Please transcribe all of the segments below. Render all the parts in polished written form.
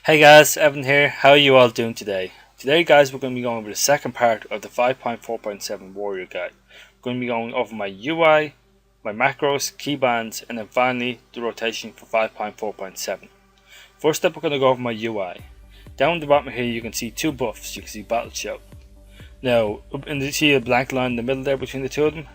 Hey guys, Evan here. How are you all doing today? Today guys, we're going to be going over the second part of the 5.4.7 Warrior Guide. We're going to be going over my UI, my macros, keybinds, and then finally the rotation for 5.4.7. First up, we're going to go over my UI. Down the bottom here you can see two buffs. You can see Battle Shout. Now, you see a blank line in the middle there between the two of them?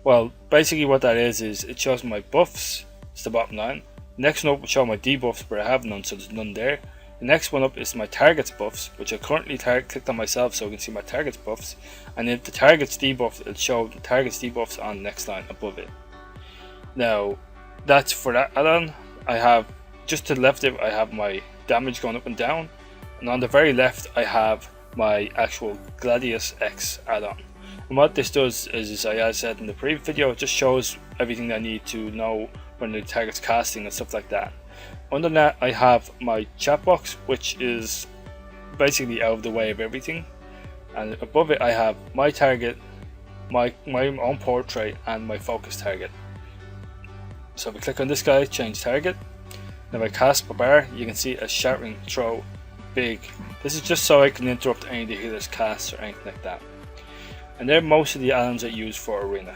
Well, basically what that is it shows my buffs. It's the bottom line. Next one up will show my debuffs, but I have none, so there's none there. The next one up is my targets buffs, which I currently clicked on myself so I can see my targets buffs, and if the targets debuff, it'll show the targets debuffs on the next line above it. Now that's for that add-on. I have just to the left of it, I have my damage going up and down, and on the very left I have my actual Gladiator X add-on. And what this does is, as I said in the previous video, it just shows everything I need to know when the target's casting and stuff like that. Under that I have my chat box, which is basically out of the way of everything, and above it I have my target, my own portrait, and my focus target. So if I click on this guy, change target, and if I cast bar, you can see a shattering throw big. This is just so I can interrupt any of the healer's casts or anything like that. And they're most of the add-ons I use for arena.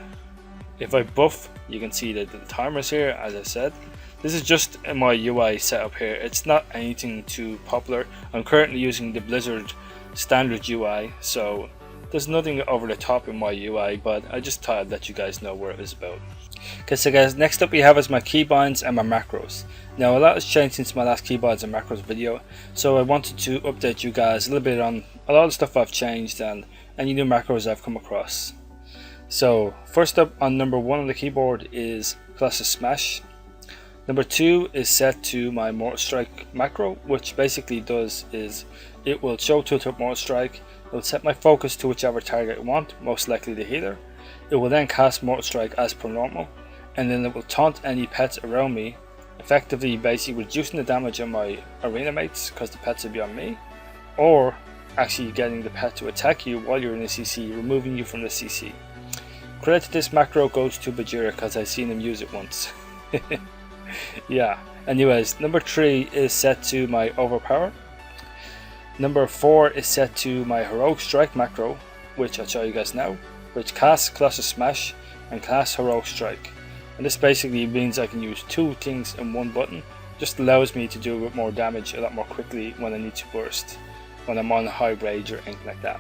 If I buff, you can see that the timers here, as I said. This is just my UI setup here. It's not anything too popular. I'm currently using the Blizzard standard UI, so there's nothing over the top in my UI, but I just thought I'd let you guys know what it was about. Okay, so guys, next up we have is my keybinds and my macros. Now a lot has changed since my last keybinds and macros video, so I wanted to update you guys a little bit on a lot of stuff I've changed and any new macros I've come across. So first up on number 1 on the keyboard is Cluster Smash. Number 2 is set to my Mortal Strike macro, which basically does is it will show tilt-up Mortal Strike. It will set my focus to whichever target I want, most likely the healer. It will then cast Mortal Strike as per normal, and then it will taunt any pets around me, effectively basically reducing the damage on my arena mates because the pets will be on me, or actually getting the pet to attack you while you're in the CC, removing you from the CC. Credit to this macro goes to Bajira because I've seen him use it once. Yeah, anyways, number 3 is set to my Overpower. Number 4 is set to my Heroic Strike macro, which I'll show you guys now, which casts Cluster Smash and casts Heroic Strike. And this basically means I can use 2 things in one button. Just allows me to do a bit more damage a lot more quickly when I need to burst, when I'm on high rage or anything like that.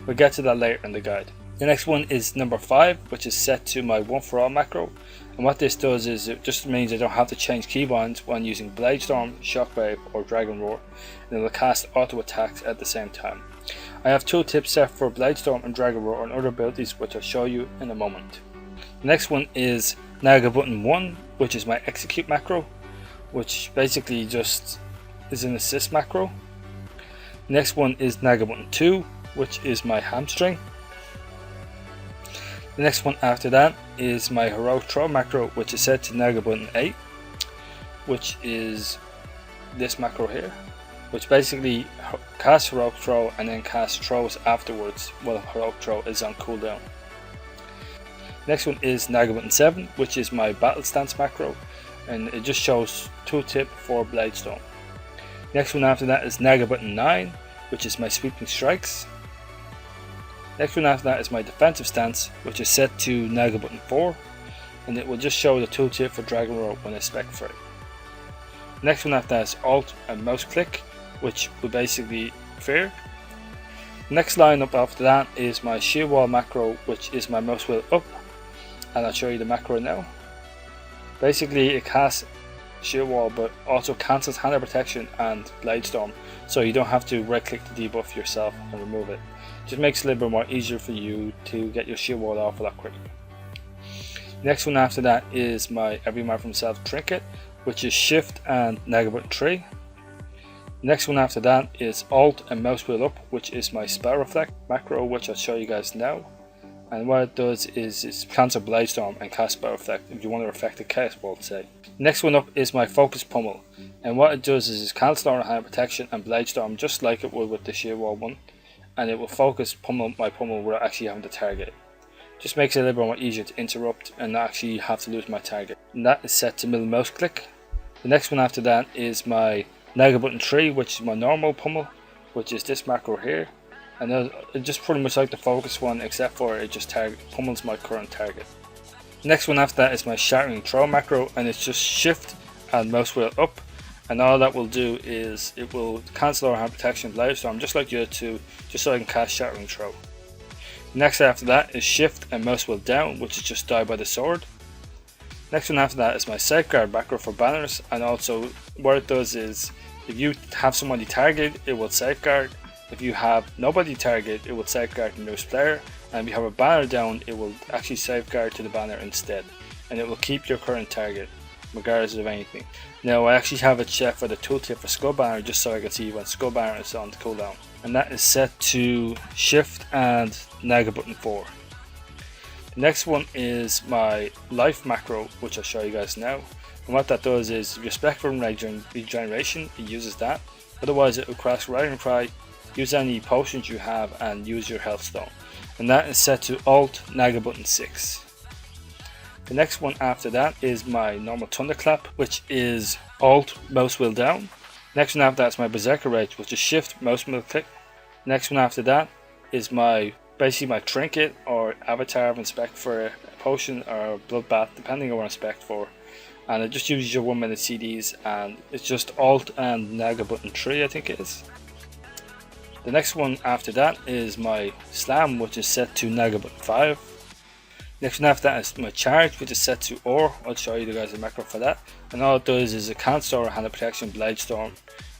We'll get to that later in the guide. The next one is number 5, which is set to my One For All macro, and what this does is it just means I don't have to change keybinds when using Bladestorm, Shockwave or Dragon Roar, and it will cast auto attacks at the same time. I have tooltips set for Bladestorm and Dragon Roar and other abilities which I'll show you in a moment. The next one is Naga Button 1, which is my Execute macro, which basically just is an assist macro. The next one is Naga Button 2, which is my Hamstring. The next one after that is my Heroic Throw macro, which is set to Naga Button 8, which is this macro here, which basically casts Heroic Throw and then casts throws afterwards while Heroic Throw is on cooldown. Next one is Naga Button 7, which is my Battle Stance macro, and it just shows tooltip for Bladestorm. Next one after that is Naga Button 9, which is my Sweeping Strikes. Next one after that is my Defensive Stance, which is set to Naga Button 4, and it will just show the tooltip for Dragon Roar when I spec for it. Next one after that is Alt and Mouse Click, which will basically Fear. Next line up after that is my Shield Wall macro, which is my Mouse Wheel Up, and I'll show you the macro now. Basically it casts Shield Wall but also cancels Hand Protection and Bladestorm, so you don't have to right click to debuff yourself and remove it. Just makes it a little bit more easier for you to get your shield wall off a lot quicker. Next one after that is my Every Man For Himself trinket, which is Shift and Naga Button 3. Next one after that is Alt and Mouse Wheel Up, which is my Spell Reflect macro, which I'll show you guys now. and what it does is it's cancel Bladestorm and cast Spell Effect if you want to affect a Chaos Bolt, say. Next one up is my Focus Pummel, and what it does is it's cancelaura, hand protection and Bladestorm just like it would with the Shield Wall one, and it will focus my pummel without actually having to target it. Just makes it a little bit more easier to interrupt and not actually have to lose my target. And that is set to middle mouse click. The next one after that is my Naga button 3, which is my normal pummel, which is this macro here. And it's just pretty much like the focus one, except for it just pummels my current target. The next one after that is my shattering throw macro, and it's just shift and mouse wheel up. And all that will do is it will cancel our hand protection Bladestorm just like the other two, just so I can cast shattering throw. Next after that is shift and mouse wheel down, which is just die by the sword. Next one after that is my safeguard macro for banners, and also what it does is if you have somebody targeted, it will safeguard. If you have nobody targeted, it will safeguard the newest player, and if you have a banner down, it will actually safeguard to the banner instead, and it will keep your current target regardless of anything. Now I actually have it set for the tooltip for Skull Banner just so I can see when Skull Banner is on the cooldown, and that is set to shift and Naga button 4. The next one is my life macro, which I'll show you guys now, and what that does is if you're spec from regeneration, it uses that. Otherwise it will crash Riding Cry, use any potions you have and use your health stone, and that is set to alt Naga button 6. The next one after that is my normal Thunderclap, which is alt mouse wheel down. Next one after that is my Berserker Rage, which is shift mouse wheel click. Next one after that is basically my trinket or avatar of spec for a potion or bloodbath, depending on what I'm spec for. And it just uses your 1 minute CDs, and it's just alt and Naga button 3, I think it is. The next one after that is my Slam, which is set to Naga button 5. Next one after that is my charge, which is set to Ore. I'll show you guys the macro for that. And all it does is a cancelaura, hand protection, Bladestorm,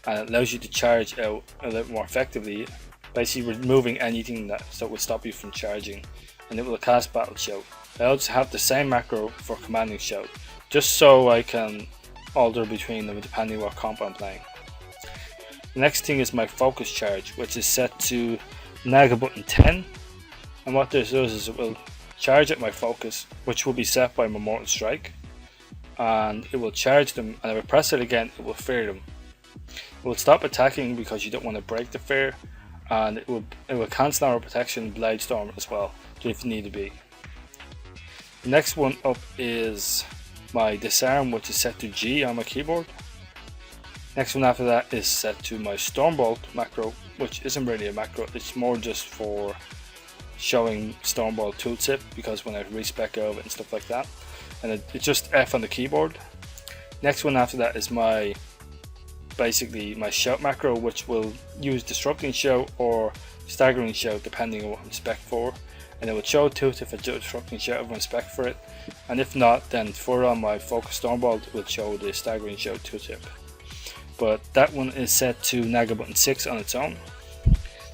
and it allows you to charge out a little more effectively, basically removing anything that would stop you from charging, and it will cast Battle Shout. I also have the same macro for commanding Shout, just so I can alter between them depending on what comp I'm playing. The next thing is my focus charge, which is set to Naga button 10, and what this does is it will charge at my focus, which will be set by my Mortal Strike, and it will charge them, and if I press it again it will fear them. It will stop attacking because you don't want to break the fear, and it will cancel our protection Bladestorm as well if need to be. The next one up is my Disarm, which is set to G on my keyboard. Next one after that is set to my Stormbolt macro, which isn't really a macro, it's more just for showing Stormbolt tooltip, because when I respec of it and stuff like that, and it's just F on the keyboard. Next one after that is basically my Shout macro, which will use Disrupting Shout or Staggering Shout depending on what I'm spec for, and it will show tooltip for Disrupting Shout if I'm spec for it, and if not, then further on my Focus Stormbolt it will show the Staggering Shout tooltip. But that one is set to Naga button 6 on its own.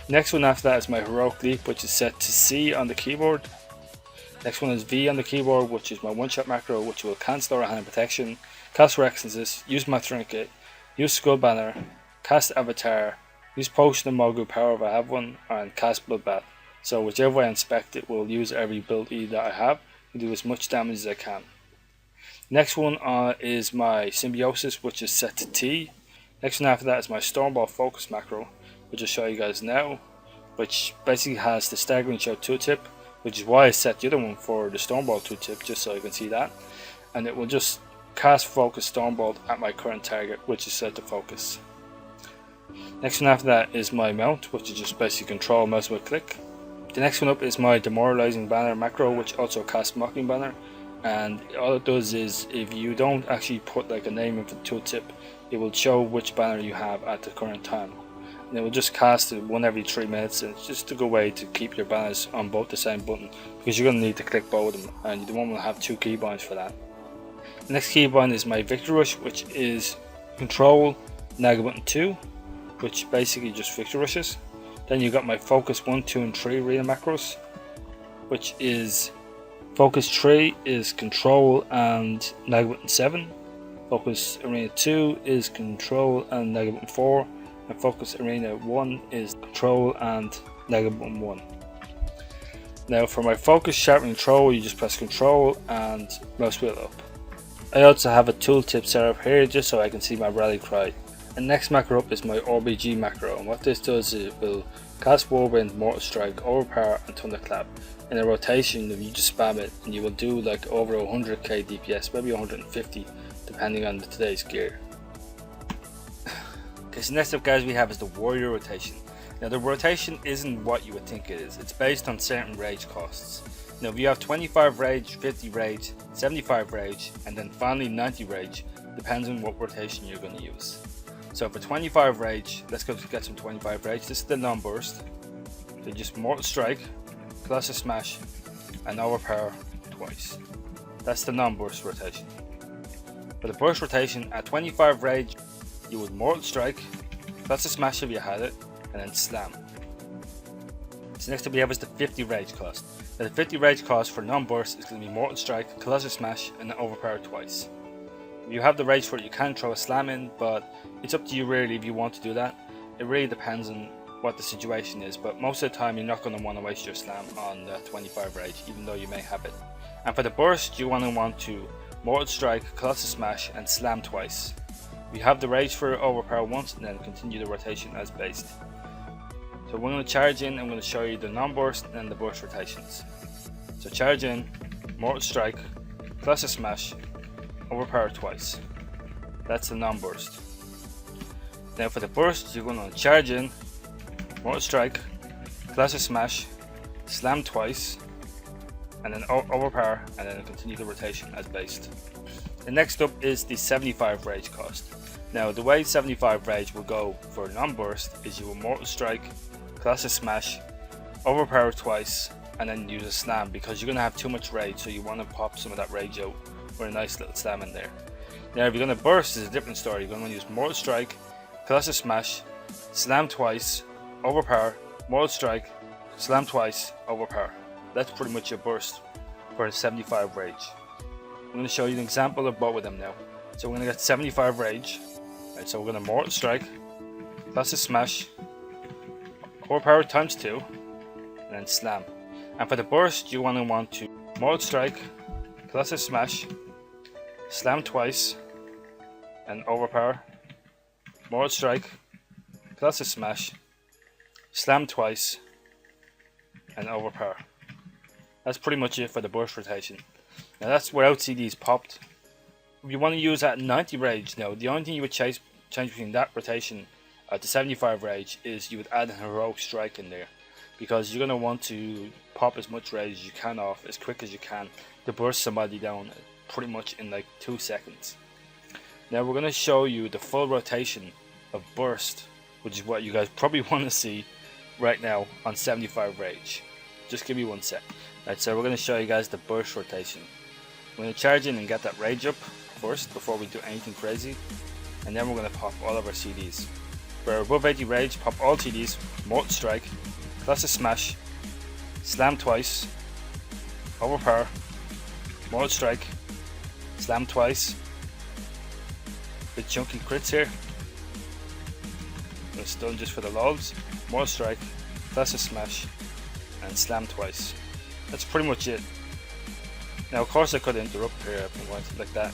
Next one after that is my Heroic Leap, which is set to C on the keyboard. Next one is V on the keyboard, which is my one-shot macro, which will cancel our hand protection, cast Rexensis, use my trinket, use Skull Banner, cast Avatar, use Potion of Mogu Power if I have one, and cast Bloodbath. So whichever way I inspect it will use every build E that I have and do as much damage as I can. Next one is my Symbiosis, which is set to T. Next one after that is my Stormbolt Focus macro, which I'll show you guys now, which basically has the Staggering Shout tooltip, which is why I set the other one for the Stormbolt tooltip, just so you can see that, and it will just cast Focus Stormbolt at my current target, which is set to Focus. Next one after that is my Mount, which is just basically control mouse wheel click. The next one up is my Demoralizing Banner macro, which also casts Mocking Banner, and all it does is if you don't actually put like a name in for the tooltip, it will show which banner you have at the current time, and it will just cast it one every 3 minutes, and it's just a good way to keep your banners on both the same button, because you're going to need to click both of them, and you don't want to have 2 keybinds for that. The next keybind is my Victory Rush, which is control Naga button 2, which basically just Victory Rushes. Then you got my Focus 1, 2 and 3 arena macros, which is Focus 3 is control and Naga button 7, Focus Arena 2 is control and Naga button 4, and Focus Arena 1 is control and Naga button 1. Now for my focus sharpening throw, you just press Control and mouse wheel up. I also have a tooltip set up here just so I can see my rally cry. And next macro up is my RBG macro, and what this does is it will cast Whirlwind, Mortal Strike, Overpower and Thunderclap. In a rotation, if you just spam it, and you will do like over 100k DPS, maybe 150 depending on today's gear. Okay, so next up guys we have is the Warrior rotation. Now the rotation isn't what you would think it is, it's based on certain rage costs. Now if you have 25 rage, 50 rage, 75 rage and then finally 90 rage, depends on what rotation you're going to use. So for 25 rage, let's go get some 25 rage. This is the non-burst. So just Mortal Strike, Colossus Smash and Overpower twice. That's the non-burst rotation. For the burst rotation, at 25 rage you would Mortal Strike, Colossus Smash if you had it, and then Slam. So next up we have is the 50 rage cost. Now the 50 rage cost for non-burst is going to be Mortal Strike, Colossus Smash and then Overpower twice. If you have the rage for it, you can throw a slam in, but it's up to you really if you want to do that. It really depends on what the situation is, but most of the time you're not going to want to waste your slam on the 25 rage, even though you may have it. And for the burst, you want to Mortal Strike, Colossus Smash and Slam twice. You have the rage for Overpower once and then continue the rotation as based. So we're going to charge in, I'm going to show you the non-burst and the burst rotations. So charge in, Mortal Strike, Colossus Smash, Overpower twice. That's the non-burst. Now for the burst, you're going to charge in, Mortal Strike, Colossus Smash, Slam twice, and then Overpower, and then continue the rotation as based. The next up is the 75 rage cost. Now the way 75 rage will go for non-burst is you will Mortal Strike, Colossus Smash, Overpower twice, and then use a slam because you're going to have too much rage, so you want to pop some of that rage out with a nice little slam in there. Now if you're going to burst, it's a different story. You're going to use Mortal Strike, Colossus Smash, Slam twice, Overpower, Mortal Strike, Slam twice, Overpower. That's pretty much your burst for a 75 rage. I'm going to show you an example of both of them now. So we're going to get 75 rage. Right, so we're going to Mortal Strike, Colossus Smash, Overpower times 2, and then Slam. And for the burst, you want to Mortal Strike, Colossus Smash, Slam twice, and Overpower, Mortal Strike, Colossus Smash, Slam twice, and Overpower. That's pretty much it for the burst rotation. Now that's without CDs popped. If you want to use that 90 rage now, the only thing you would change between that rotation to 75 rage is you would add an heroic strike in there, because you're going to want to pop as much rage as you can off as quick as you can to burst somebody down pretty much in like 2 seconds. Now we're going to show you the full rotation of burst, which is what you guys probably want to see right now on 75 rage. Just give me 1 sec. Right, so we're going to show you guys the burst rotation. We're going to charge in and get that rage up first before we do anything crazy, and then we're going to pop all of our CDs. For above 80 rage, pop all CDs, Mortal Strike, Colossus Smash, Slam twice, Overpower, Mortal Strike, Slam twice. Bit chunky crits here. I'm going to stun just for the lols, Mortal Strike, Colossus Smash, and Slam twice. That's pretty much it. Now of course I could interrupt here if I wanted like that.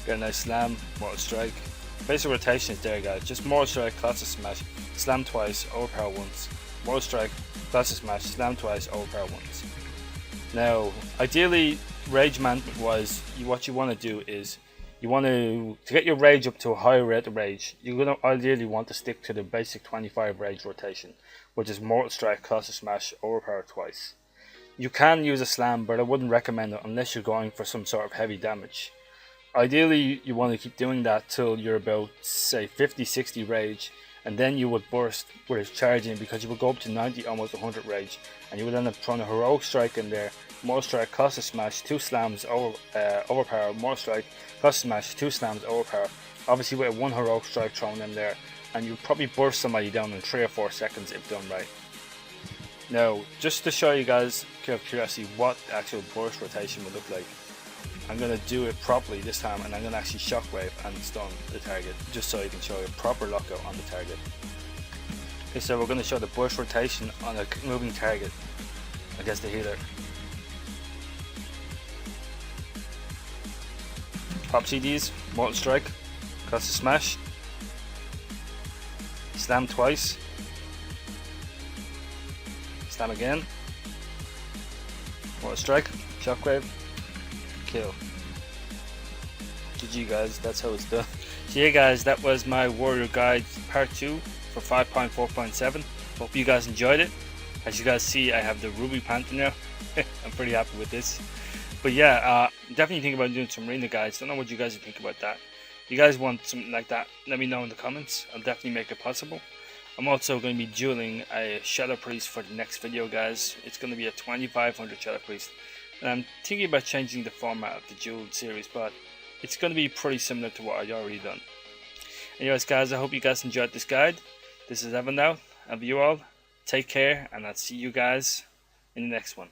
Get a nice Slam, Mortal Strike. Basic rotation is there guys, just Mortal Strike, Colossus Smash, Slam twice, Overpower once. Mortal Strike, Colossus Smash, Slam twice, Overpower once. Now ideally, rage management wise, what you want to do is you want to get your rage up to a higher rate of rage, you're going to ideally want to stick to the basic 25 rage rotation, which is Mortal Strike, Colossus Smash, Overpower twice. You can use a slam, but I wouldn't recommend it unless you're going for some sort of heavy damage. Ideally you want to keep doing that till you're about say 50-60 rage, and then you would burst with charging, because you would go up to 90, almost 100 rage, and you would end up throwing a heroic strike in there, Mortal Strike, Colossus Smash, 2 slams, Overpower, Mortal Strike, Colossus Smash, 2 slams, Overpower, obviously with 1 heroic strike thrown in there, and you'd probably burst somebody down in 3 or 4 seconds if done right. Now just to show you guys out of curiosity what the actual burst rotation would look like, I'm going to do it properly this time, and I'm going to actually Shockwave and stun the target, just so you can show a proper lockout on the target. Okay, so we're going to show the burst rotation on a moving target against the healer. Pop CDs, Mortal Strike, cross the smash, slam twice, slam again, Mortal Strike, Shockwave, kill. GG guys, that's how it's done. So yeah guys, that was my Warrior Guide part 2 for 5.4.7. Hope you guys enjoyed it. As you guys see, I have the Ruby Panther now. I'm pretty happy with this. But yeah, definitely think about doing some arena guides. Don't know what you guys think about that. If you guys want something like that, let me know in the comments. I'll definitely make it possible. I'm also going to be dueling a Shadow Priest for the next video guys. It's going to be a 2500 Shadow Priest. And I'm thinking about changing the format of the duel series, but it's going to be pretty similar to what I've already done. Anyways guys, I hope you guys enjoyed this guide. This is Evylyn now. I'll be you all. Take care, and I'll see you guys in the next one.